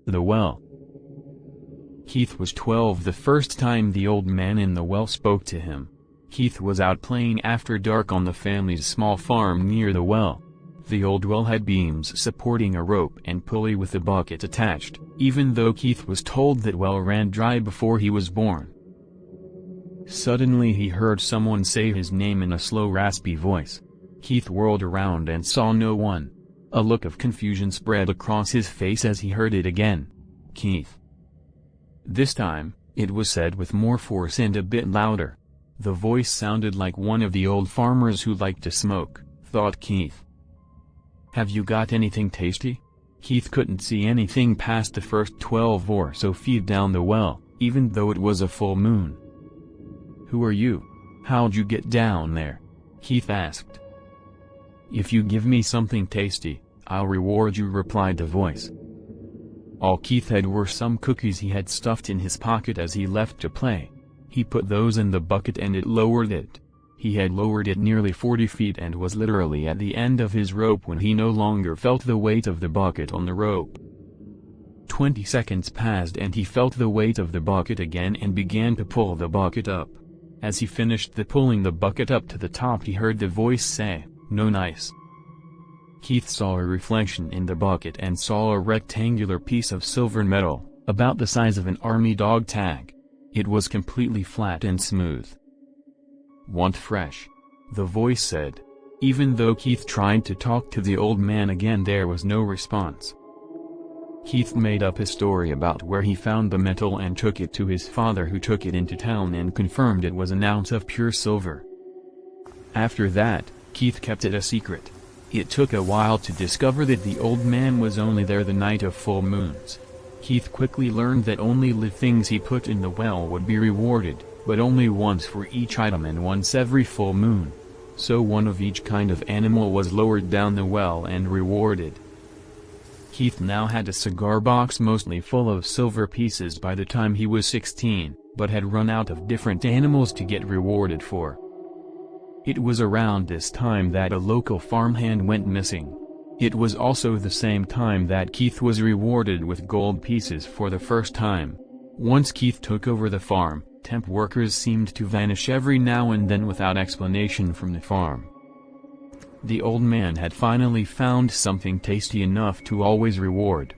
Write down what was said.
The well. Keith was 12 the first time the old man in the well spoke to him. Keith was out playing after dark on the family's small farm near the well. The old well had beams supporting a rope and pulley with a bucket attached, even though Keith was told that well ran dry before he was born. Suddenly he heard someone say his name in a slow raspy voice. Keith whirled around and saw no one. A look of confusion spread across his face as he heard it again. Keith. This time, it was said with more force and a bit louder. The voice sounded like one of the old farmers who liked to smoke, thought Keith. Have you got anything tasty? Keith couldn't see anything past the first 12 or so feet down the well, even though it was a full moon. Who are you? How'd you get down there? Keith asked. If you give me something tasty, I'll reward you, replied the voice. All Keith had were some cookies he had stuffed in his pocket as he left to play. He put those in the bucket and it lowered it. He had lowered it nearly 40 feet and was literally at the end of his rope when he no longer felt the weight of the bucket on the rope. 20 seconds passed and he felt the weight of the bucket again and began to pull the bucket up. As he finished pulling the bucket up to the top, he heard the voice say, "No nice." Keith saw a reflection in the bucket and saw a rectangular piece of silver metal, about the size of an army dog tag. It was completely flat and smooth. Want fresh? The voice said. Even though Keith tried to talk to the old man again, there was no response. Keith made up his story about where he found the metal and took it to his father, who took it into town and confirmed it was an ounce of pure silver. After that, Keith kept it a secret. It took a while to discover that the old man was only there the night of full moons. Keith quickly learned that only the things he put in the well would be rewarded, but only once for each item and once every full moon. So one of each kind of animal was lowered down the well and rewarded. Keith now had a cigar box mostly full of silver pieces by the time he was 16, but had run out of different animals to get rewarded for. It was around this time that a local farmhand went missing. It was also the same time that Keith was rewarded with gold pieces for the first time. Once Keith took over the farm, temp workers seemed to vanish every now and then without explanation from the farm. The old man had finally found something tasty enough to always reward.